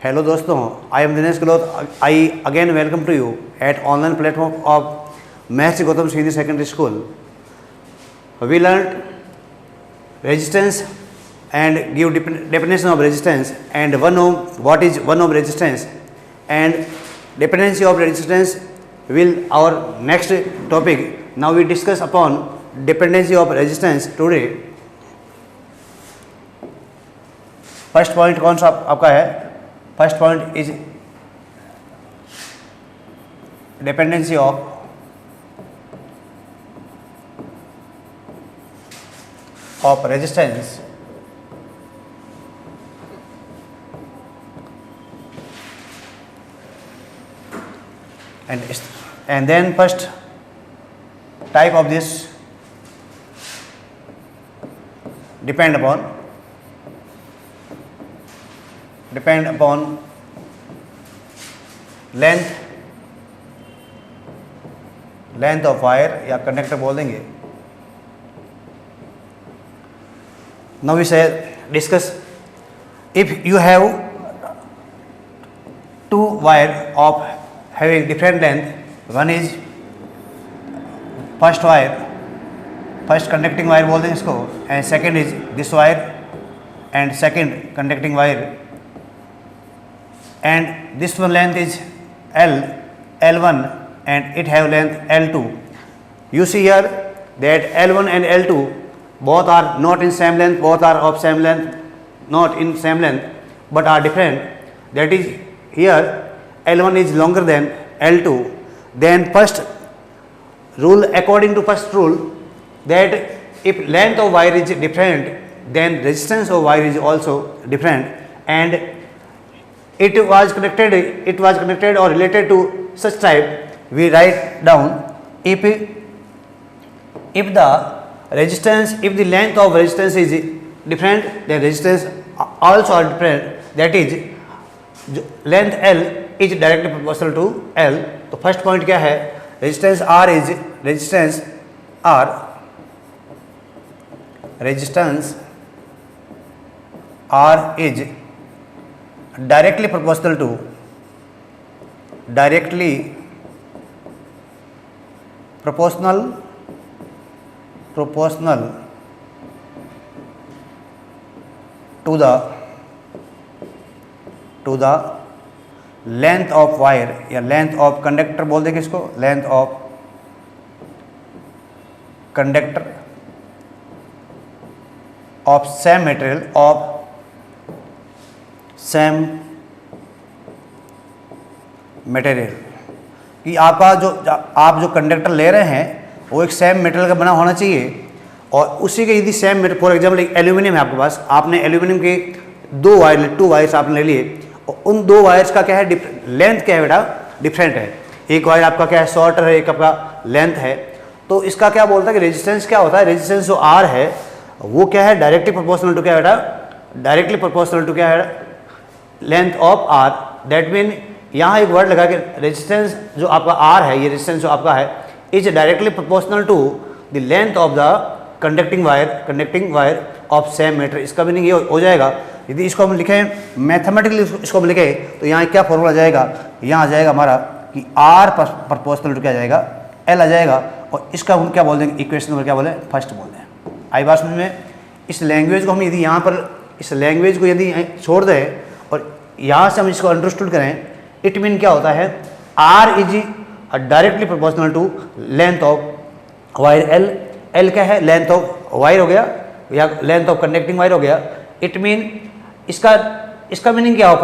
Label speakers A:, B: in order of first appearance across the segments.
A: Hello दोस्तों, I am Dinesh Gehlot. I again welcome to you at online platform of Maharishi Gautam senior secondary school. We learned resistance and give definition of resistance and what is 1 ohm resistance and dependency of resistance will our next topic. Now we discuss upon dependency of resistance today. First point कौन सा आपका है? First point is dependency of resistance and then first type of this depend upon length of wire या conductor बोल देंगे. Now we say discuss if you have two wire of having different length. One is first conducting wire बोल देंगे इसको, and second is this wire and second conducting wire, and this one length is L1 and it have length L2. You see here that L1 and L2 both are not in same length, both are of same length, not in same length but are different. That is, here L1 is longer than L2. Then first rule, according to first rule, that if length of wire is different, then resistance of wire is also different, and it was connected or related to such type. We write down if the resistance, if the length of resistance is different, then resistance also are different. That is, length L is directly proportional to L. तो first point क्या है? resistance R is directly proportional to the length of wire या length of conductor बोल देंगे इसको, length of conductor of same material कि आप जो कंडक्टर ले रहे हैं वो एक सेम मेटेरियल का बना होना चाहिए, और उसी के यदि सेम मेटेरियल, फॉर एग्जांपल एक एल्यूमिनियम है आपके पास, आपने एल्यूमिनियम के टू वायर्स आपने ले लिए, और उन दो वायर्स का क्या है, लेंथ क्या है बेटा, डिफरेंट है. एक वायर आपका क्या है, शॉर्टर है, एक आपका लेंथ है. तो इसका क्या बोलता है कि रेजिस्टेंस क्या होता है? रेजिस्टेंस जो आर है वो क्या है, डायरेक्टली प्रोपोर्शनल टू क्या बेटा, डायरेक्टली प्रोपोर्शनल टू क्या है, length of R. That mean यहाँ एक वर्ड लगा कि रेजिस्टेंस जो आपका आर है, ये रेजिस्टेंस जो आपका है, is directly proportional to the length of the conducting wire of same material. इसका मीनिंग ये हो जाएगा, यदि इसको हम लिखें मैथमेटिकली, इसको हम लिखें तो यहाँ क्या फॉर्मूला आ जाएगा, यहाँ आ जाएगा हमारा कि आर प्रोपोर्शनल टू क्या आ जाएगा, एल आ जाएगा. और इसका हम क्या बोल देंगे, इक्वेशन नंबर क्या बोले, फर्स्ट बोल दें. आई बात समझ में? इस लैंग्वेज को हम यदि यहाँ पर, इस लैंग्वेज को यदि छोड़ दें और यहाँ से हम इसको अंडरस्टूड करें, इट मीन क्या होता है, R is directly proportional to length of wire L. L क्या है, लेंथ ऑफ वायर हो गया या लेंथ ऑफ कंडक्टिंग वायर हो गया. इट मीन इसका मीनिंग क्या हुआ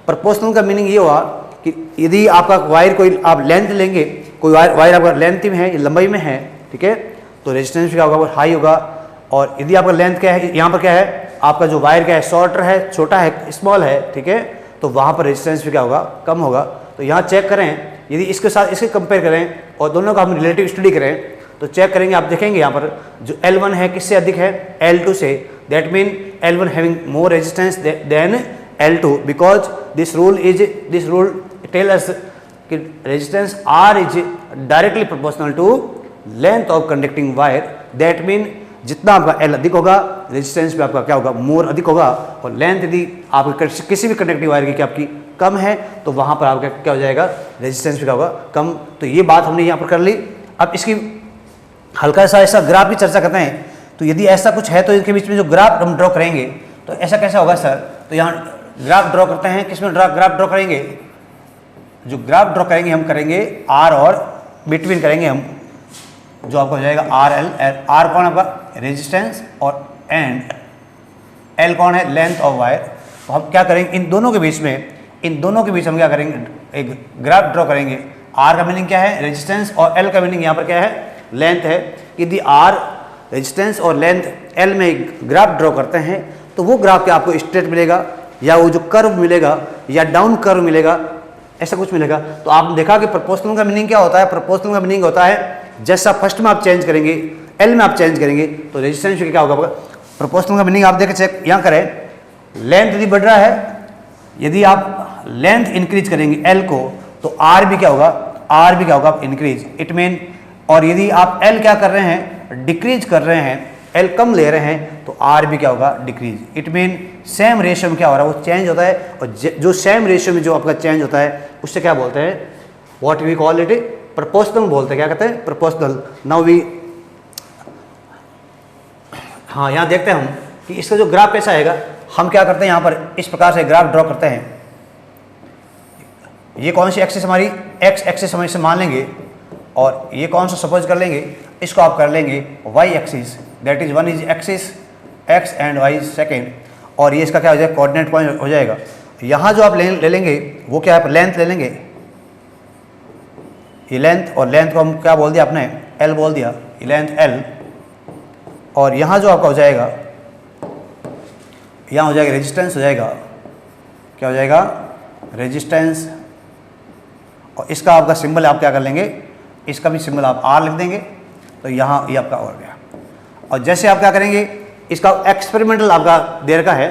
A: प्रोपोर्शनल का मीनिंग ये हुआ कि यदि आपका वायर कोई आप लेंथ लेंगे, कोई वायर आपका लेंथ में है, लंबाई में है, ठीक है, तो रेजिस्टेंस क्या होगा, वो हाई होगा. और यदि आपका लेंथ क्या है, यहाँ पर क्या है, आपका जो वायर क्या है, शॉर्टर है, छोटा है, स्मॉल है, ठीक है, तो वहाँ पर रेजिस्टेंस भी क्या होगा, कम होगा. तो यहाँ चेक करें, यदि इसके साथ इसके कंपेयर करें और दोनों का हम रिलेटिव स्टडी करें तो चेक करेंगे, आप देखेंगे यहाँ पर जो L1 है किससे अधिक है, L2 से. That mean L1 having more resistance than L2 because this rule tell us कि resistance R is directly proportional to length of conducting wire. That mean जितना आपका L अधिक होगा रेजिस्टेंस भी आपका क्या होगा, मोर अधिक होगा, और लेंथ यदि आप किसी भी कंडक्टिंग वायर की आपकी कम है तो वहाँ पर आपका क्या हो जाएगा, रेजिस्टेंस भी क्या होगा, कम। तो ये बात हमने यहाँ पर कर ली। अब इसकी हल्का सा ऐसा ग्राफ की चर्चा करते हैं। तो यदि ऐसा कुछ है तो इनके बीच में जो ग्राफ हम ड्रॉ करेंगे तो ऐसा कैसा होगा सर, तो यहाँ ग्राफ ड्रॉ करते हैं, किसमें ग्राफ ड्रॉ करेंगे, जो ग्राफ ड्रॉ करेंगे हम करेंगे आर और बिटवीन करेंगे हम, जो आपको हो जाएगा आर एल। आर कौन आपका, रेजिस्टेंस, और एंड एल कौन है, लेंथ ऑफ वायर। तो हम क्या करेंगे, इन दोनों के बीच हम क्या करेंगे, एक ग्राफ ड्रॉ करेंगे। आर का मीनिंग क्या है, रेजिस्टेंस, और एल का मीनिंग यहाँ पर क्या है, लेंथ है। यदि आर रेजिस्टेंस और लेंथ एल में ग्राफ ड्रॉ करते हैं तो वो ग्राफ क्या आपको स्ट्रेट मिलेगा, या वो जो कर्व मिलेगा, या डाउन कर्व मिलेगा, ऐसा कुछ मिलेगा। तो आपने देखा कि प्रोपोर्शनल का मीनिंग क्या होता है, प्रोपोर्शनल का मीनिंग होता है जैसा फर्स्ट में आप चेंज करेंगे, एल में आप चेंज करेंगे तो रेजिस्टेंस क्या होगा। प्रोपोर्शनल का मीनिंग आप देखें, चेक यहाँ करें, लेंथ यदि बढ़ रहा है, यदि आप लेंथ इंक्रीज करेंगे एल को तो आर भी क्या होगा, आर भी क्या होगा, इंक्रीज, इट मीन। और यदि आप एल क्या कर रहे हैं, डिक्रीज कर रहे हैं, एल कम ले रहे हैं तो आर भी क्या होगा, decrease, it mean same ratio में क्या हो रहा है, वो चेंज होता है। और जो सेम रेशियो में जो आपका चेंज होता है उससे क्या बोलते हैं, what we call it, proportional बोलते हैं। क्या कहते हैं, प्रोपोर्शनल। नाउ वी, हाँ यहाँ देखते हैं हम कि इसका जो ग्राफ कैसा आएगा। हम क्या करते हैं, यहाँ पर इस प्रकार से ग्राफ ड्रॉ करते हैं। ये कौन सी एक्सिस हमारी, एक्स एक्सिस हम इसे मान लेंगे, और ये कौन सा सपोज कर लेंगे, इसको आप कर लेंगे Y axis, that is one is axis X and Y second, और ये इसका क्या हो जाएगा, कोऑर्डिनेट पॉइंट हो जाएगा। यहाँ जो आप ले लेंगे वो क्या है, लेंथ ले लेंगे, ये लेंथ, और लेंथ को हम क्या बोल दिया आपने, एल बोल दिया, ये लेंथ एल। और यहाँ जो आपका हो जाएगा, यहाँ हो जाएगा रेजिस्टेंस, हो जाएगा क्या हो जाएगा, रेजिस्टेंस। और इसका आपका सिंबल आप क्या कर लेंगे, इसका भी सिंबल आप आर लिख देंगे, तो यहाँ ये आपका हो गया। और जैसे आप क्या करेंगे, इसका एक्सपेरिमेंटल आपका दे रखा है,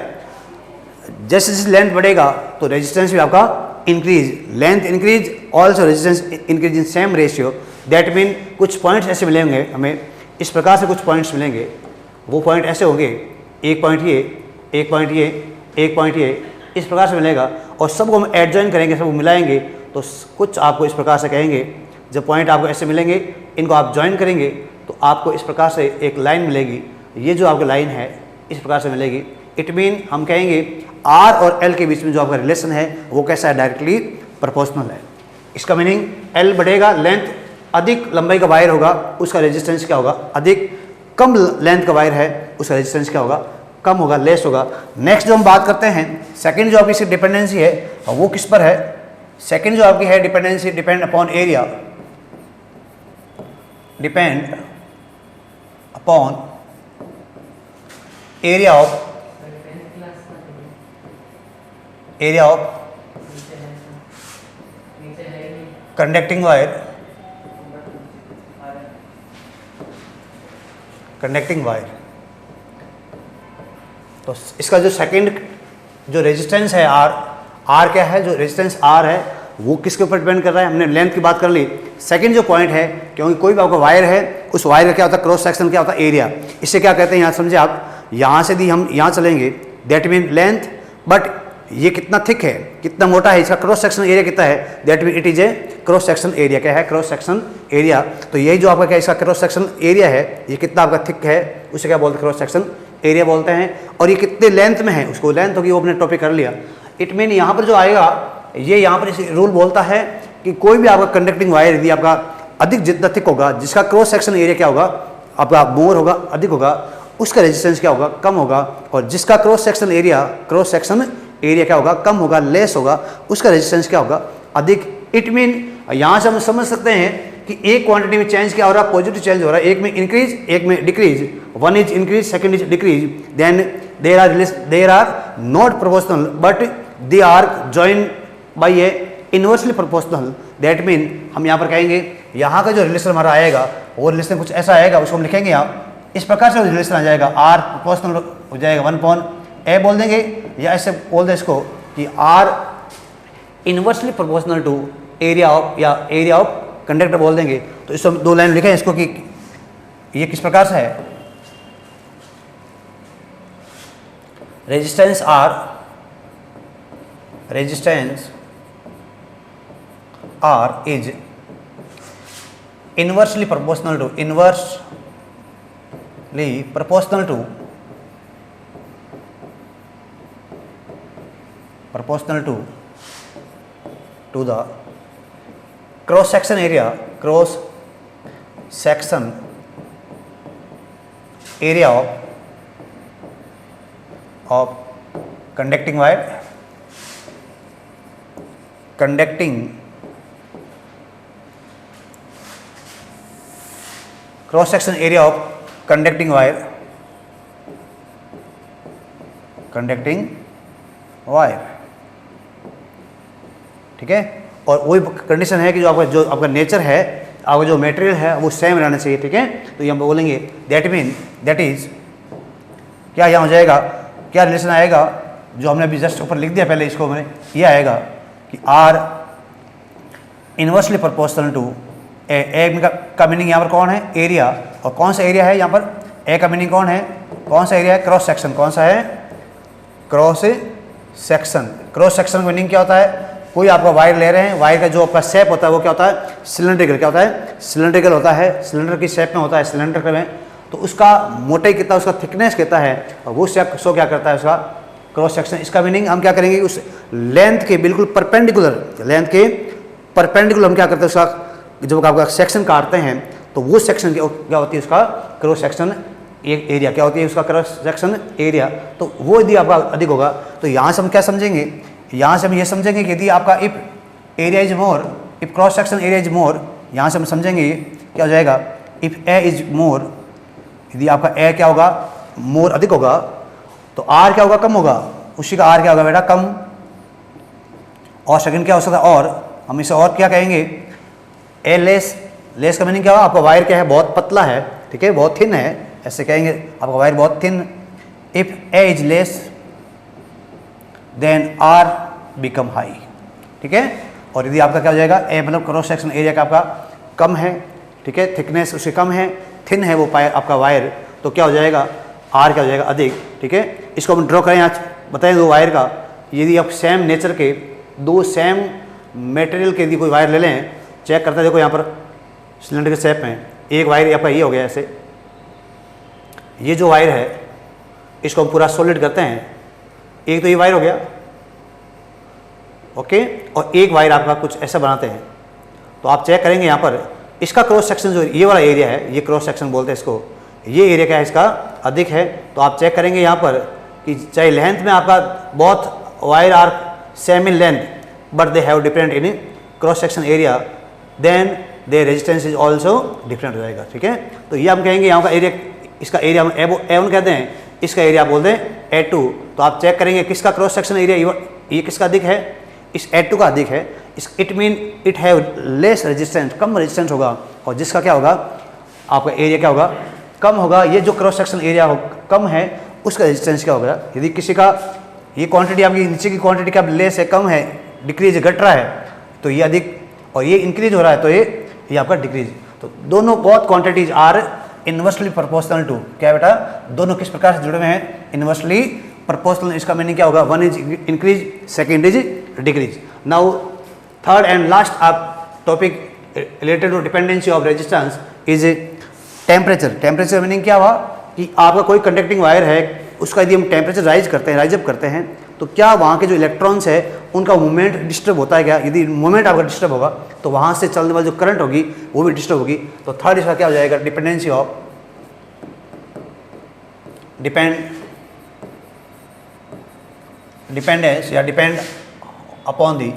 A: जैसे जैसे लेंथ बढ़ेगा तो रेजिस्टेंस भी आपका increase, length increase also resistance increase in same ratio. That mean कुछ पॉइंट्स ऐसे मिलेंगे हमें, इस प्रकार से कुछ पॉइंट्स मिलेंगे, वो पॉइंट ऐसे होंगे, एक पॉइंट ये, एक पॉइंट ये, एक पॉइंट ये, इस प्रकार से मिलेगा। और सबको हम एडजॉइन करेंगे, सबको मिलाएंगे तो कुछ आपको इस प्रकार से कहेंगे। जब पॉइंट आपको ऐसे मिलेंगे, इनको आप ज्वाइन करेंगे तो आपको इस प्रकार से एक लाइन मिलेगी। ये जो आपकी लाइन है इस प्रकार से मिलेगी। इट मीन हम कहेंगे आर और एल के बीच में जो आपका रिलेशन है वो कैसा है, डायरेक्टली प्रोपोर्शनल है। इसका मीनिंग एल बढ़ेगा, लेंथ अधिक लंबाई का वायर होगा, उसका रेजिस्टेंस क्या होगा, अधिक। कम लेंथ का वायर है, उसका रेजिस्टेंस क्या होगा, कम होगा, लेस होगा। नेक्स्ट जो हम बात करते हैं, सेकंड जो आपकी इसकी डिपेंडेंसी है वो किस पर है, सेकंड जो आपकी है dependency, depend upon area, depend upon area of conducting wire, conducting wire. तो इसका जो सेकंड जो रेजिस्टेंस है आर क्या है, जो रेजिस्टेंस आर है वो किसके ऊपर डिपेंड कर रहा है, हमने लेंथ की बात कर ली। सेकंड जो पॉइंट है, क्योंकि कोई भी आपका वायर है उस वायर का क्या होता है, क्रॉस सेक्शन क्या होता है, एरिया। इससे क्या कहते हैं, यहाँ समझे आप, यहाँ से दी हम यहाँ चलेंगे, दैट मीन लेंथ, बट ये कितना थिक है, कितना मोटा है, इसका क्रॉस सेक्शन एरिया कितना है, that mean it is a cross section area. क्या है, क्रॉस सेक्शन एरिया। तो यही जो आपका क्या इसका क्रॉस सेक्शन एरिया है, ये कितना आपका थिक है, उसे क्या बोलते हैं, क्रॉस सेक्शन एरिया बोलते हैं। और ये कितने लेंथ में है, उसको लेंथ होगी, वो अपने टॉपिक कर लिया। इट मीन यहाँ पर जो आएगा, ये यहाँ पर इस रूल बोलता है कि कोई भी आपका कंडक्टिंग वायर यदि आपका अधिक जितना थिक होगा, जिसका क्रॉस सेक्शन एरिया क्या होगा, आपका मोर होगा, अधिक होगा, उसका रेजिस्टेंस क्या होगा, कम होगा। और जिसका क्रॉस सेक्शन एरिया क्या होगा, कम होगा, लेस होगा, उसका रेजिस्टेंस क्या होगा, अधिक। इट मीन यहाँ से हम समझ सकते हैं कि एक क्वांटिटी में चेंज क्या हो रहा है, पॉजिटिव चेंज हो रहा है, एक में इंक्रीज, एक में decrease, one is increase, second is decrease, then there are not proportional but they are join by a inversely proportional. That mean हम यहाँ पर कहेंगे यहाँ का जो रिलेशन हमारा आएगा वो रिलेशन कुछ ऐसा आएगा, उसको हम लिखेंगे यहाँ इस प्रकार से रिलेशन आ जाएगा, आर प्रोपोर्शनल हो जाएगा 1/a बोल देंगे, या ऐसे बोल दें इसको कि R inversely proportional to area of, या एरिया ऑफ कंडक्टर बोल देंगे। तो इसको दो लाइन लिखें इसको कि ये किस प्रकार से है, resistance R is inversely proportional to the cross section area of conducting wire, cross section area of conducting wire, ठीक है। और वही कंडीशन है कि जो आपका नेचर है, आपका जो मटेरियल है वो सेम रहना चाहिए, ठीक है। तो ये हम बोलेंगे दैट इज क्या यहाँ हो जाएगा, क्या रिलेशन आएगा जो हमने अभी जस्ट ऊपर लिख दिया पहले, इसको मैंने ये आएगा कि R इनवर्सली प्रोपोर्शनल टू ए का मीनिंग यहाँ पर कौन है, एरिया। और कौन सा एरिया है यहाँ पर, ए का मीनिंग कौन है, कौन सा एरिया है, क्रॉस सेक्शन। कौन सा है, क्रॉस सेक्शन। क्रॉस सेक्शन का मीनिंग क्या होता है, कोई आपका वायर ले रहे हैं, वायर का जो आपका शेप होता है वो क्या होता है, सिलेंड्रिकल। क्या होता है, सिलेंड्रिकल होता है, सिलेंडर की शेप में होता है, सिलेंडर में। तो उसका मोटाई कितना, उसका थिकनेस कितना है, और वो शो क्या करता है, उसका क्रॉस सेक्शन। इसका मीनिंग हम क्या करेंगे, उस लेंथ के बिल्कुल परपेंडिकुलर हम क्या करते हैं, उसका जब आपका सेक्शन काटते हैं तो वो सेक्शन क्या होती है, उसका क्रॉस सेक्शन एरिया। क्या होती है, उसका क्रॉस सेक्शन एरिया। तो वो यदि आपका अधिक होगा तो यहाँ से हम क्या समझेंगे, यहाँ से हम ये समझेंगे कि यदि आपका if area is more, if cross section area is more, यहाँ से हम समझेंगे क्या हो जाएगा, इफ ए इज मोर, यदि आपका ए क्या होगा, मोर अधिक होगा, तो आर क्या होगा, कम होगा। उसी का आर क्या होगा बेटा, कम। और सेकंड क्या हो सकता है, और हम इसे और क्या कहेंगे, ए लेस। लेस का मीनिंग क्या होगा, आपका वायर क्या है, बहुत पतला है, ठीक है, बहुत थिन है, ऐसे कहेंगे आपका वायर बहुत thin. If A is less than R become high, ठीक है। और यदि आपका क्या हो जाएगा, ए मतलब क्रॉस सेक्शन एरिया का आपका कम है, ठीक है, थिकनेस उससे कम है, थिन है वो आपका वायर, तो क्या हो जाएगा, आर क्या हो जाएगा, अधिक, ठीक है। इसको हम ड्रॉ करें, आज बताएं दो वायर का, यदि आप सेम नेचर के दो सेम मटेरियल के यदि कोई वायर ले लें, चेक करते हैं, देखो यहाँ पर सिलेंडर के शेप में एक वायर आपका ये हो गया ऐसे, ये जो वायर है इसको हम पूरा सॉलिड करते हैं, एक तो ये वायर हो गया, ओके, और एक वायर आपका कुछ ऐसा बनाते हैं। तो आप चेक करेंगे यहाँ पर इसका क्रॉस सेक्शन जो ये वाला एरिया है, ये क्रॉस सेक्शन बोलते हैं इसको, ये एरिया क्या है इसका, अधिक है। तो आप चेक करेंगे यहाँ पर कि चाहे लेंथ में आपका बहुत wire are same in length but they have different in cross section area, then the resistance is also different हो जाएगा, ठीक है। तो ये हम कहेंगे यहाँ का एरिया, इसका एरिया हम A1 कहते हैं, इसका एरिया आप बोलते हैं A2। तो आप चेक करेंगे किसका क्रॉस सेक्शन एरिया, ये किसका अधिक है, इस A2 का अधिक है। It mean it have less resistance, come resistance होगा, और जिसका क्या होगा, आपका एरिया क्या होगा, कम होगा। ये जो क्रॉस सेक्शन एरिया कम है उसका रेजिस्टेंस क्या होगा। यदि किसी का ये क्वांटिटी आपकी नीचे की क्वांटिटी का लेस है, कम है, डिक्रीज घट रहा है, तो ये अधिक, और ये इंक्रीज हो रहा है तो ये आपका डिक्रीज। तो दोनों both quantities are inversely proportional to, क्या बेटा, दोनों किस प्रकार से जुड़े हुए हैं, इनवर्सली प्रोपोर्शनल। इसका मीनिंग क्या होगा, one is increase, second is decrease. Now third and last आप topic related to dependency of resistance is temperature. Temperature meaning क्या हुआ कि आपका कोई कंडक्टिंग वायर है, उसका यदि हम टेम्परेचर राइज अप करते हैं तो क्या वहाँ के जो इलेक्ट्रॉन्स है उनका मूवमेंट डिस्टर्ब होता है क्या। यदि मूवमेंट आपका डिस्टर्ब होगा तो वहाँ से चलने वाली जो करंट होगी वो भी डिस्टर्ब होगी। तो थर्ड इसका क्या हो जाएगा, डिपेंडेंसी ऑफ डिपेंडेंस या डिपेंड अपॉन दी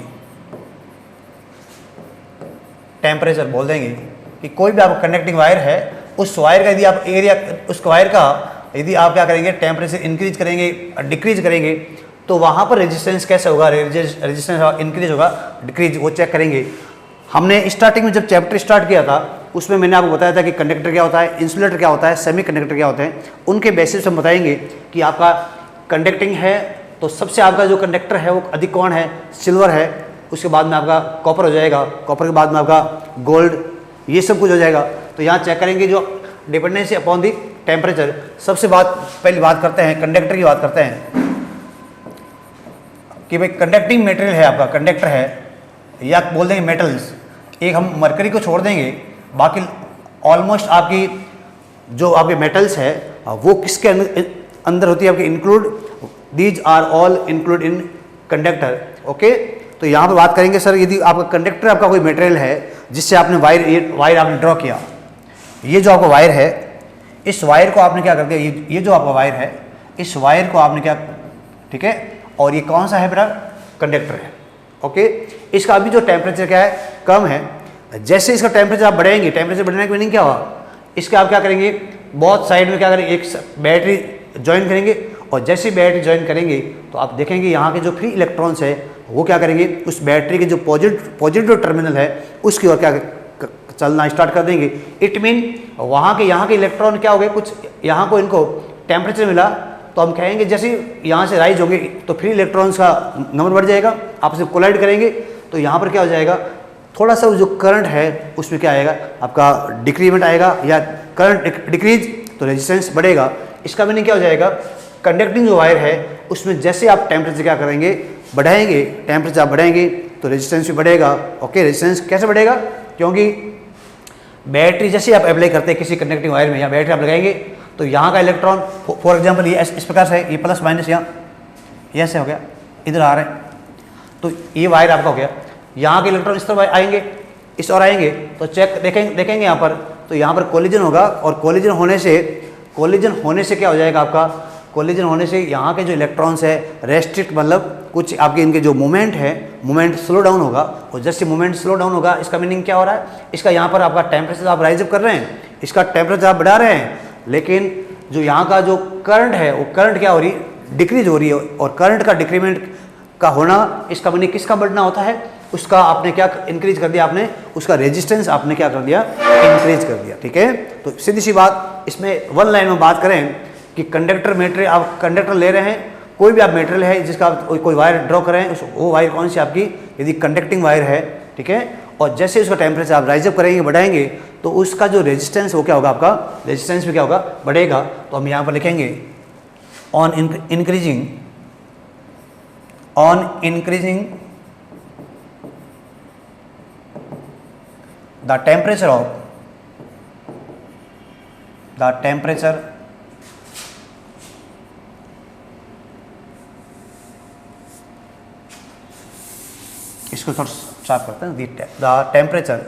A: टेम्परेचर बोल देंगे कि कोई भी आपका कंडक्टिंग वायर है, उस वायर का यदि आप एरिया, उस वायर का यदि आप क्या करेंगे, टेम्परेचर इंक्रीज करेंगे, डिक्रीज करेंगे, तो वहाँ पर रेजिस्टेंस कैसे होगा, रेजिस्टेंस इंक्रीज होगा, डिक्रीज, वो चेक करेंगे। हमने स्टार्टिंग में जब चैप्टर स्टार्ट किया था उसमें मैंने आपको बताया था कि कंडक्टर क्या होता है, इंसुलेटर क्या होता है, सेमी कंडक्टर क्या होते हैं। उनके बेसिस हम बताएंगे कि आपका कंडक्टिंग है तो सबसे आपका जो कंडक्टर है वो अधिक कौन है, सिल्वर है, उसके बाद में आपका कॉपर हो जाएगा, कॉपर के बाद में आपका गोल्ड, ये सब कुछ हो जाएगा। तो यहाँ चेक करेंगे जो डिपेंडेंसी अपॉन दी टेम्परेचर। सबसे पहली बात करते हैं कंडक्टर की बात करते हैं। कि भाई कंडक्टिंग मटेरियल है आपका, कंडक्टर है, या बोल देंगे मेटल्स, एक हम मरकरी को छोड़ देंगे, बाकी ऑलमोस्ट आपकी जो आपके मेटल्स है वो किसके अंदर होती है आपके, include, these are all include in conductor. Okay, तो यहाँ पे बात करेंगे सर, यदि आपका कंडक्टर आपका कोई मटेरियल है जिससे आपने वायर आपने ड्रॉ किया, ये जो आपका वायर है, इस वायर को आपने क्या कर दिया, ये जो आपका वायर है, इस वायर को आपने क्या, ठीक है, और ये कौन सा है बेटा, कंडक्टर है। ओके, इसका अभी जो टेम्परेचर क्या है, कम है। जैसे इसका टेम्परेचर आप बढ़ाएंगे, टेम्परेचर बढ़ने की मीनिंग क्या हुआ, इसके आप क्या करेंगे, बहुत साइड में क्या करेंगे, एक बैटरी ज्वाइन करेंगे, और जैसे बैटरी ज्वाइन करेंगे तो आप देखेंगे यहाँ के जो फ्री इलेक्ट्रॉन्स है वो क्या करेंगे, उस बैटरी के जो पॉजिटिव टर्मिनल है उसकी ओर क्या चलना स्टार्ट कर देंगे। इट मीन वहाँ के यहाँ के इलेक्ट्रॉन क्या हो गए, कुछ यहाँ को इनको टेम्परेचर मिला, तो हम कहेंगे जैसे यहाँ से राइज होंगे तो फ्री इलेक्ट्रॉन्स का नंबर बढ़ जाएगा, आपस में कोलाइड करेंगे, तो यहाँ पर क्या हो जाएगा, थोड़ा सा जो करंट है उसमें क्या आएगा, आपका डिक्रीमेंट आएगा, या करंट डिक्रीज तो रेजिस्टेंस बढ़ेगा। इसका मीनिंग क्या हो जाएगा, कंडक्टिंग जो वायर है उसमें जैसे आप टेम्परेचर क्या करेंगे, बढ़ाएंगे, टेम्परेचर आप बढ़ाएंगे तो रेजिस्टेंस भी बढ़ेगा। ओके, रेजिस्टेंस कैसे बढ़ेगा, क्योंकि बैटरी जैसे आप अप्लाई करते हैं किसी कंडक्टिंग वायर में, या बैटरी आप लगाएंगे तो यहाँ का इलेक्ट्रॉन, फॉर एग्जांपल ये इस प्रकार से, ये प्लस माइनस यहाँ ऐसे हो गया, इधर आ रहे हैं, तो ये वायर आपका हो गया, यहाँ के इलेक्ट्रॉन इस तरफ आएंगे, इस और आएंगे, तो चेक देखेंगे यहाँ पर, तो यहाँ पर कोलिजन होगा, और कोलिजन होने से क्या हो जाएगा आपका, कोलिजन होने से यहाँ के जो इलेक्ट्रॉन्स है रेस्ट्रिक्ट, मतलब कुछ आपके इनके जो मूवमेंट है, मूवमेंट स्लो डाउन होगा, और जैसे मूवमेंट स्लो डाउन होगा इसका मीनिंग क्या हो रहा है, इसका यहाँ पर आपका टेम्परेचर आप राइज अप कर रहे हैं, इसका टेम्परेचर आप बढ़ा रहे हैं, लेकिन जो यहाँ का जो करंट है वो करंट क्या हो रही है, डिक्रीज हो रही है, और करंट का डिक्रीमेंट का होना, इसका मीनिंग किसका बढ़ना होता है, उसका आपने क्या इंक्रीज कर दिया, आपने उसका रेजिस्टेंस आपने क्या कर दिया, इंक्रीज कर दिया। ठीक है, तो सीधी सी बात, इसमें वन लाइन में बात करें कि कंडक्टर मटेरियल, आप कंडक्टर ले रहे हैं, कोई भी आप मटेरियल है जिसका आप कोई वायर ड्रॉ कर रहे हैं, वो वायर कौन सी आपकी, यदि कंडक्टिंग वायर है, ठीक है, और जैसे उसका टेम्परेचर आप राइज अप करेंगे, बढ़ाएंगे, तो उसका जो रेजिस्टेंस वो क्या होगा, आपका रेजिस्टेंस भी क्या होगा, बढ़ेगा। तो हम यहाँ पर लिखेंगे ऑन इंक्रीजिंग the temperature इसको थोड़ा साफ करते हैं, the temperature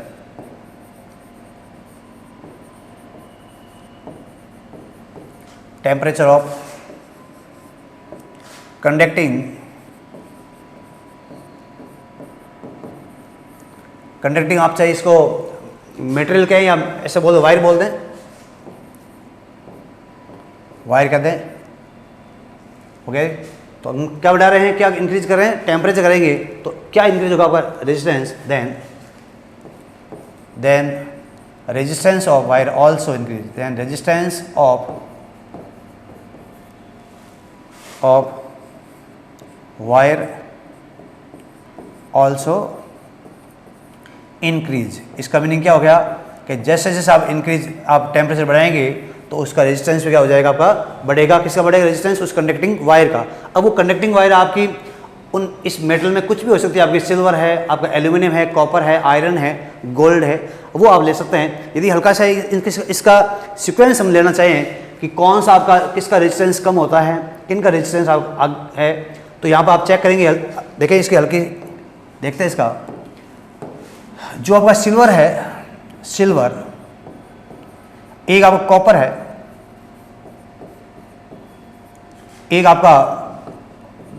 A: of कंडक्टिंग आप चाहे इसको मटेरियल कहें या ऐसे बोल दो, वायर बोल दें, वायर कहते हैं। ओके, तो हम क्या बढ़ा रहे हैं, क्या इंक्रीज कर रहे हैं, टेम्परेचर करेंगे तो क्या इंक्रीज होगा आपका, resistance, then resistance of wire also increase, then resistance of wire also increase. इसका मीनिंग क्या हो गया कि जैसे जैसे आप आप टेम्परेचर बढ़ाएंगे तो उसका रेजिस्टेंस भी क्या हो जाएगा, आपका बढ़ेगा। किसका बढ़ेगा रेजिस्टेंस, उस कंडक्टिंग वायर का। अब वो कंडक्टिंग वायर आपकी इस मेटल में कुछ भी हो सकती है, आपकी सिल्वर है, आपका एल्यूमिनियम है, कॉपर है, आयरन है, गोल्ड है, वो आप ले सकते हैं। यदि हल्का सा इसका सीक्वेंस हम लेना चाहें कि कौन सा आपका किसका रेजिस्टेंस कम होता है, किन का रेजिस्टेंस है, तो यहाँ पर आप चेक करेंगे, देखें इसकी हल्की, देखते हैं इसका जो आपका सिल्वर है, सिल्वर, एक आपका कॉपर है, एक आपका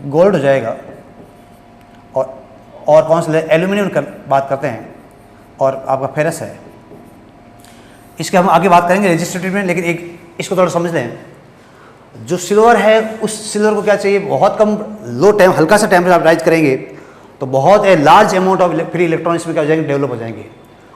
A: गोल्ड हो जाएगा, और कौन सा एल्यूमिनियम का बात करते हैं, और आपका फेरस है। इसके हम आगे बात करेंगे रेजिस्टिविटी में, लेकिन एक इसको थोड़ा समझ लें। जो सिल्वर है उस सिल्वर को क्या चाहिए, बहुत कम हल्का सा टेम्परेचर आप राइज करेंगे तो बहुत large amount of free electron इसमें क्या हो जाएंगे, डेवलप हो जाएंगे।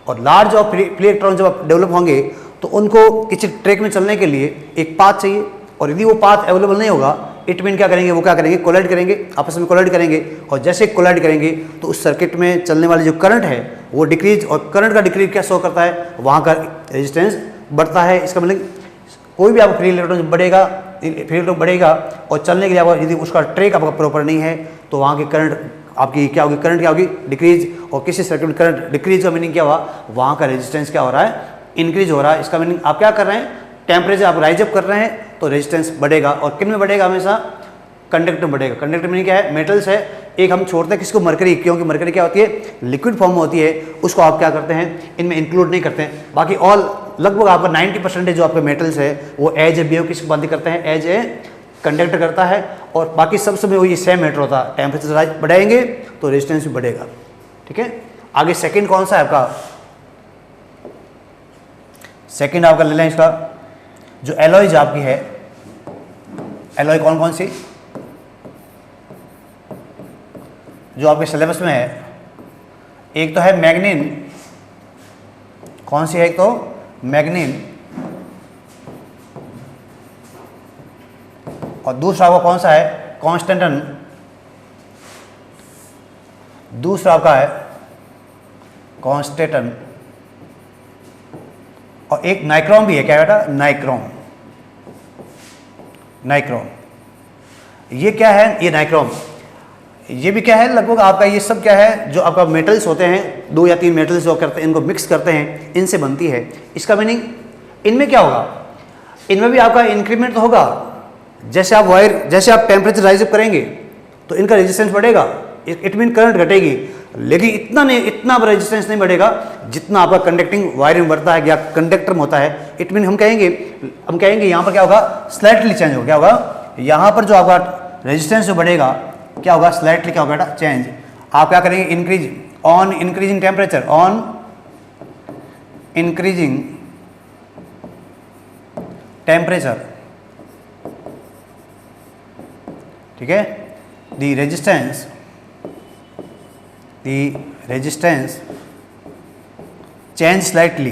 A: और लार्ज ऑफ फ्री इलेक्ट्रॉन जब आप डेवलप होंगे तो उनको किसी ट्रैक में चलने के लिए एक पाथ चाहिए, और यदि वो पाथ अवेलेबल नहीं होगा, इट मीन क्या करेंगे, वो क्या करेंगे, कोलाइड करेंगे, आपस में कोलाइड करेंगे, और जैसे कोलाइड करेंगे तो उस सर्किट में चलने वाली जो करंट है वो डिक्रीज, और करंट का डिक्रीज क्या शो करता है, वहाँ का रेजिस्टेंस बढ़ता है। इसका मतलब कोई भी आपका फ्री इलेक्ट्रॉन बढ़ेगा और चलने के लिए आपका यदि उसका ट्रैक आपका प्रॉपर नहीं है तो वहाँ की करंट आपकी क्या होगी, करंट क्या होगी, डिक्रीज। और किसी सर्किट में करंट डिक्रीज का मीनिंग क्या हुआ, वहाँ का रेजिस्टेंस क्या हो रहा है, इंक्रीज हो रहा है। इसका मीनिंग आप क्या कर रहे हैं, टेम्परेचर आप राइज अप कर रहे हैं तो रेजिस्टेंस बढ़ेगा। और किन में बढ़ेगा, हमेशा कंडक्टर में बढ़ेगा। कंडक्टर मीनिंग क्या है, मेटल्स है। एक हम छोड़ते हैं किसको, मरकरी, क्योंकि मरकरी क्या होती है, लिक्विड फॉर्म में होती है, उसको आप क्या करते हैं, इनमें इंक्लूड नहीं करते हैं। बाकी ऑल लगभग आपका 90% जो आपके मेटल्स है वो एज ए बिहेव किसको बांधी करते हैं, एज ए कंडक्टर करता है। और बाकी सब समय वही सेम मैटर होता है, टेम्परेचर बढ़ाएंगे तो रेजिस्टेंस भी बढ़ेगा। ठीक है, आगे सेकंड कौन सा है आपका, सेकंड आपका ले लें इसका, जो एलॉयज आपकी है, एलॉय कौन कौन सी जो आपके सिलेबस में है, एक तो है मैग्नीन, कौन सी है, एक तो मैग्नीन, और दूसरा आपका कौन सा है, कॉन्स्टेंटन, दूसरा आपका है कॉन्स्टेंटन, और एक नाइक्रोम भी है, क्या बेटा, नाइक्रोम। नाइक्रोम ये क्या है, ये नाइक्रोम, ये भी क्या है, लगभग आपका ये सब क्या है, जो आपका मेटल्स होते हैं, 2 या 3 मेटल्स जो करते हैं, इनको मिक्स करते हैं, इनसे बनती है। इसका मीनिंग इनमें क्या होगा, इनमें भी आपका इंक्रीमेंट तो होगा। जैसे आप वायर, जैसे आप टेम्परेचर राइज अप करेंगे तो इनका रेजिस्टेंस बढ़ेगा, इट मीन करंट घटेगी, लेकिन इतना नहीं, इतना रेजिस्टेंस नहीं बढ़ेगा जितना आपका कंडक्टिंग वायर में बढ़ता है या कंडक्टर में होता है। इट मीन हम कहेंगे यहाँ पर क्या होगा, स्लाइटली चेंज होगा। क्या होगा, यहाँ पर जो आपका रेजिस्टेंस जो बढ़ेगा क्या होगा, स्लाइटली क्या होगा बेटा, चेंज। आप क्या करेंगे, increase, on increasing temperature, on increasing temperature, ठीक है, the resistance change slightly,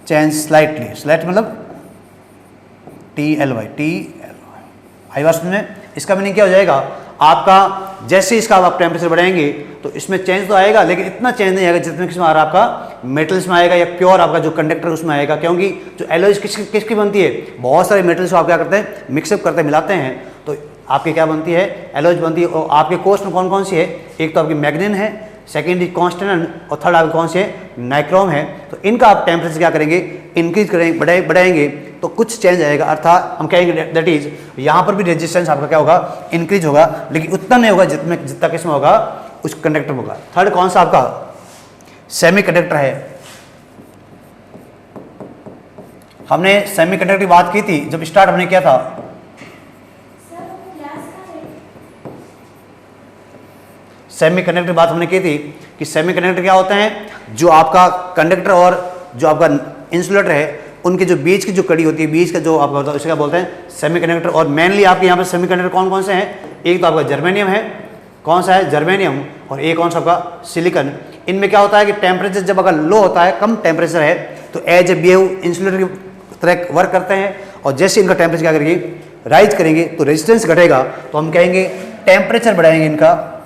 A: change slightly, slight मतलब TLY, आई बात में। इसका मीनिंग क्या हो जाएगा, आपका जैसे इसका आप टेम्परेचर बढ़ाएंगे तो इसमें चेंज तो आएगा, लेकिन इतना चेंज नहीं आएगा जितने किसमें आ रहा है, आपका मेटल्स में आएगा, या प्योर आपका जो कंडक्टर उसमें आएगा। क्योंकि जो एलॉयज किसकी बनती है, बहुत सारे मेटल्स को आप क्या करते हैं, मिक्सअप करते हैं, मिलाते हैं, तो आपकी क्या बनती है, एलॉयज बनती है। और आपके कोर्स में कौन कौन सी है, एक तो आपकी मैग्नीन है, सेकेंड कॉन्स्टेंटन, और थर्ड आपकी कौन सी है, नाइक्रोम है। तो इनका आप टेम्परेचर क्या करेंगे, इंक्रीज करेंगे, बढ़ाएंगे तो कुछ चेंज आएगा, अर्थात हम कहेंगे दैट इज यहाँ पर भी रेजिस्टेंस आपका क्या होगा, इंक्रीज होगा, लेकिन उतना नहीं होगा जितना किसमें होगा, उस कंडक्टर में होगा। थर्ड कौन सा आपका, सेमी कंडक्टर है। हमने सेमी कंडक्टर की बात की थी जब स्टार्ट हमने किया था, सेमी कंडक्टर की बात हमने की थी कि सेमी कंडक्टर क्या होते हैं, जो आपका कंडक्टर और जो आपका इंसुलेटर है उनके जो बीच की जो कड़ी होती है, बीच का जो आपका होता है, उसे क्या बोलते हैं, सेमी कंडक्टर। और मेनली आपके यहाँ पर सेमी कंडक्टर कौन कौन से हैं, एक तो आपका जर्मेनियम है, कौन सा है, जर्मेनियम, और एक कौन सा आपका सिलिकॉन। इनमें क्या होता है कि टेम्परेचर जब अगर लो होता है, कम टेम्परेचर है, तो एज ए बिहेव इंसुलेटर की तरह वर्क करते हैं। और जैसे इनका टेम्परेचर क्या करेंगे, राइज करेंगे तो रेजिस्टेंस घटेगा, तो हम कहेंगे टेम्परेचर बढ़ाएंगे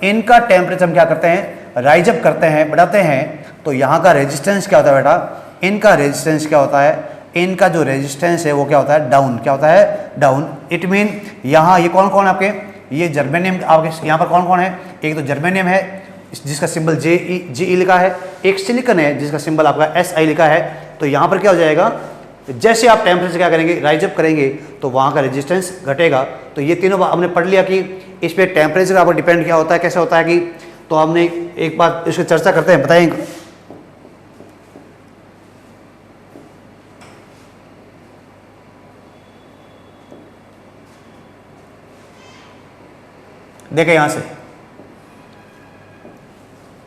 A: इनका टेम्परेचर हम क्या करते हैं, राइज अप करते हैं, बढ़ाते हैं। तो यहाँ का रेजिस्टेंस क्या होता है बेटा, इनका रेजिस्टेंस क्या होता है, इनका जो रेजिस्टेंस है वो क्या होता है, डाउन। क्या होता है, डाउन। इट मीन यहाँ ये कौन कौन है आपके, ये जर्मेनियम आपके यहाँ पर कौन कौन है, एक तो जर्मेनियम है जिसका सिंबल GE लिखा है, एक सिलिकॉन है जिसका सिंबल आपका SI लिखा है। तो यहाँ पर क्या हो जाएगा, जैसे आप टेम्परेचर क्या करेंगे, राइज अप करेंगे तो वहाँ का रेजिस्टेंस घटेगा। तो ये तीनों हमने पढ़ लिया कि इस पर टेम्परेचर का डिपेंड क्या होता है, कैसे होता है कि, तो हमने एक बात इसकी चर्चा करते हैं, बताएंगे। देखें यहाँ से,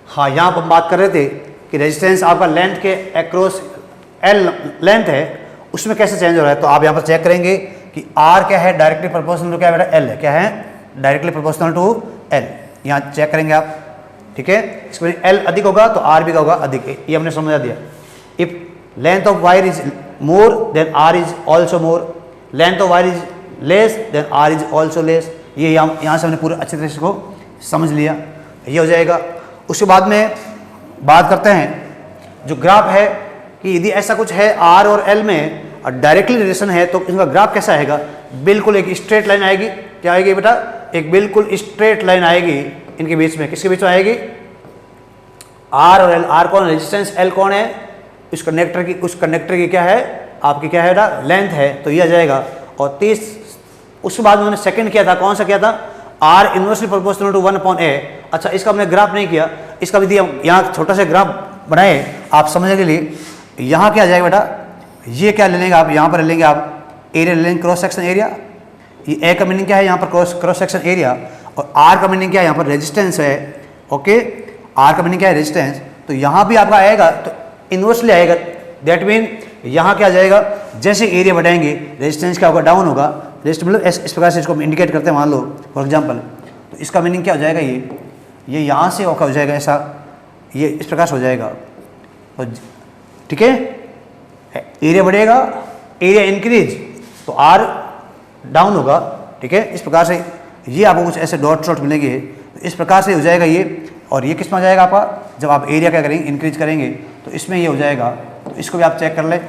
A: हाँ यहाँ पर हम बात कर रहे थे कि रेजिस्टेंस आपका लेंथ के अक्रॉस L लेंथ है, उसमें कैसे चेंज हो रहा है। तो आप यहाँ पर चेक करेंगे कि R क्या है, डायरेक्टली प्रोपोर्शनल टू क्या बेटा, L है। क्या है, डायरेक्टली प्रोपोर्शनल टू L। यहाँ चेक करेंगे आप, ठीक है, इसमें L अधिक होगा तो R भी होगा अधिक, ये हमने समझा दिया। If length of wire is more than R is also more, length of wire is less then R is also less. ये यहाँ से हमने पूरे अच्छे तरह से को समझ लिया, ये हो जाएगा। उसके बाद में बात करते हैं जो ग्राफ है कि यदि ऐसा कुछ है R और L में और डायरेक्टली रिलेशन है तो इनका ग्राफ कैसा आएगा, बिल्कुल एक स्ट्रेट लाइन आएगी। क्या आएगी बेटा, एक बिल्कुल स्ट्रेट लाइन आएगी इनके बीच में, किसके बीच में आएगी, आर और एल। आर कौन, रेजिस्टेंस, एल कौन है, उस कंडक्टर की क्या है, आपकी क्या है ना, लेंथ है, तो ये आ जाएगा। और 30 उसके बाद मैंने सेकंड किया था, कौन सा किया था, are inversely proportional to 1/a। अच्छा, इसका हमने ग्राफ नहीं किया, इसका भी दिया, यहाँ छोटा सा ग्राफ बनाए आप समझने के लिए। यहाँ क्या आ जाएगा बेटा, ये क्या ले लेंगे आप, यहाँ पर ले लेंगे आप एरिया ले लेंगे, क्रॉस सेक्शन एरिया। ये ए का मीनिंग क्या है, यहाँ पर क्रॉस सेक्शन एरिया, और आर का मीनिंग क्या है, यहाँ पर रेजिस्टेंस है। ओके, आर का मीनिंग क्या है, रेजिस्टेंस। तो यहाँ भी आपका आएगा तो इन्वर्सली आएगा, दैट मीन यहाँ क्या आ जाएगा, जैसे एरिया बढ़ाएंगे रेजिस्टेंस क्या होगा, डाउन होगा। रेजिस्टेंस मतलब इस प्रकार से इसको इंडिकेट करते हैं, मान लो फॉर एग्जांपल। तो इसका मीनिंग क्या हो जाएगा, ये यहाँ से क्या हो जाएगा, ऐसा ये इस प्रकार से हो जाएगा। तो ठीक है, एरिया बढ़ेगा, एरिया इंक्रीज तो आर डाउन होगा। ठीक है, इस प्रकार से ये आपको कुछ ऐसे डॉट मिलेंगे, तो इस प्रकार से हो जाएगा ये। और ये किस में आ जाएगा आपका, जब आप एरिया क्या करेंगे, इंक्रीज करेंगे, तो इसमें ये हो जाएगा। तो इसको भी आप चेक कर लें,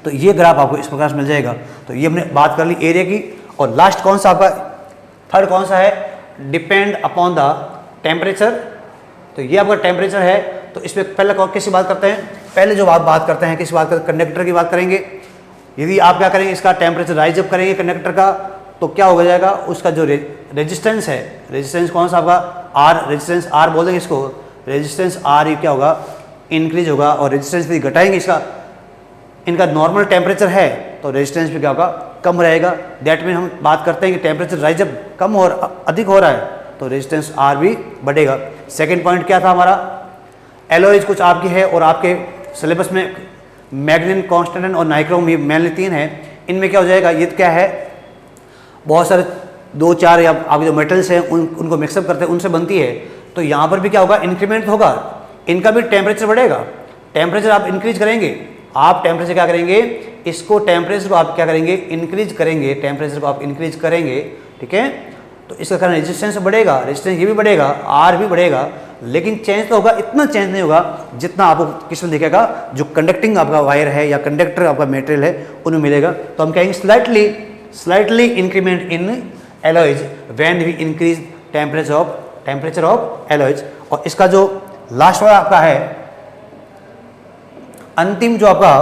A: तो ये ग्राफ आपको इस प्रकार से मिल जाएगा। तो ये हमने बात कर ली एरिया की। और लास्ट कौन सा आपका, थर्ड कौन सा है, डिपेंड अपॉन द टेम्परेचर। तो ये आपका टेम्परेचर है, तो इसमें पहले किसकी बात करते हैं, पहले जो आप बात करते हैं किसकी बात करते हैं, कंडक्टर की बात करेंगे। यदि आप क्या करेंगे, इसका टेम्परेचर राइज अप करेंगे कंडक्टर का, तो क्या हो जाएगा, उसका जो रेजिस्टेंस है, रेजिस्टेंस कौन सा आपका, आर, रेजिस्टेंस आर बोल देंगे इसको, रेजिस्टेंस आर ये क्या होगा, इंक्रीज होगा। और रेजिस्टेंस भी घटाएंगे इसका, इनका नॉर्मल टेम्परेचर है तो रेजिस्टेंस भी क्या होगा, कम रहेगा। दैट मीन हम बात करते हैं कि टेम्परेचर राइज जब कम और अधिक हो रहा है तो रेजिस्टेंस आर भी बढ़ेगा। सेकंड पॉइंट क्या था हमारा, एलॉयज कुछ आपकी है, और आपके सिलेबस में मैग्नीन, कांस्टेंटाइन और नाइक्रोम, ये मेनली 3 है। इनमें क्या हो जाएगा, ये क्या है, बहुत सारे 2-4 या आपके जो मेटल्स हैं उनको मिक्सअप करते हैं, उनसे बनती है। तो यहाँ पर भी क्या होगा, इंक्रीमेंट होगा, इनका भी टेम्परेचर बढ़ेगा। टेम्परेचर आप इंक्रीज करेंगे, आप टेम्परेचर क्या करेंगे, इसको टेम्परेचर को आप क्या करेंगे, इंक्रीज करेंगे, टेम्परेचर को आप इंक्रीज करेंगे। ठीक है, तो इसका कारण रेजिस्टेंस बढ़ेगा, रेजिस्टेंस ये भी बढ़ेगा, आर भी बढ़ेगा, लेकिन चेंज तो होगा, इतना चेंज नहीं होगा जितना आपको किसमें दिखेगा, जो कंडक्टिंग आपका वायर है या कंडक्टर आपका मटेरियल है उनमें मिलेगा। तो हम कहेंगे slightly increment in alloys when we increase temperature of alloys. और इसका जो लास्ट वाला आपका है, अंतिम जो आपका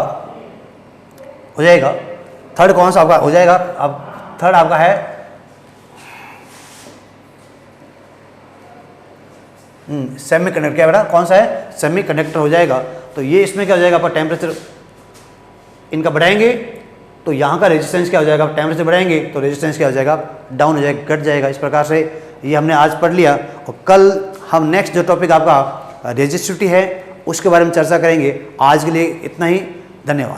A: हो जाएगा, थर्ड कौन सा आपका हो जाएगा, अब थर्ड आपका है सेमी कंडक्टर। क्या बेटा, कौन सा है, सेमी कंडक्टर हो जाएगा। तो ये इसमें क्या हो जाएगा, आपका टेम्परेचर इनका बढ़ाएंगे तो यहाँ का रेजिस्टेंस क्या हो जाएगा, टेम्परेचर बढ़ाएंगे तो रेजिस्टेंस क्या हो जाएगा, डाउन हो जाएगा, घट जाएगा। इस प्रकार से ये हमने आज पढ़ लिया। और कल हम नेक्स्ट जो टॉपिक आपका रेजिस्टिविटी है उसके बारे में चर्चा करेंगे। आज के लिए इतना ही, धन्यवाद।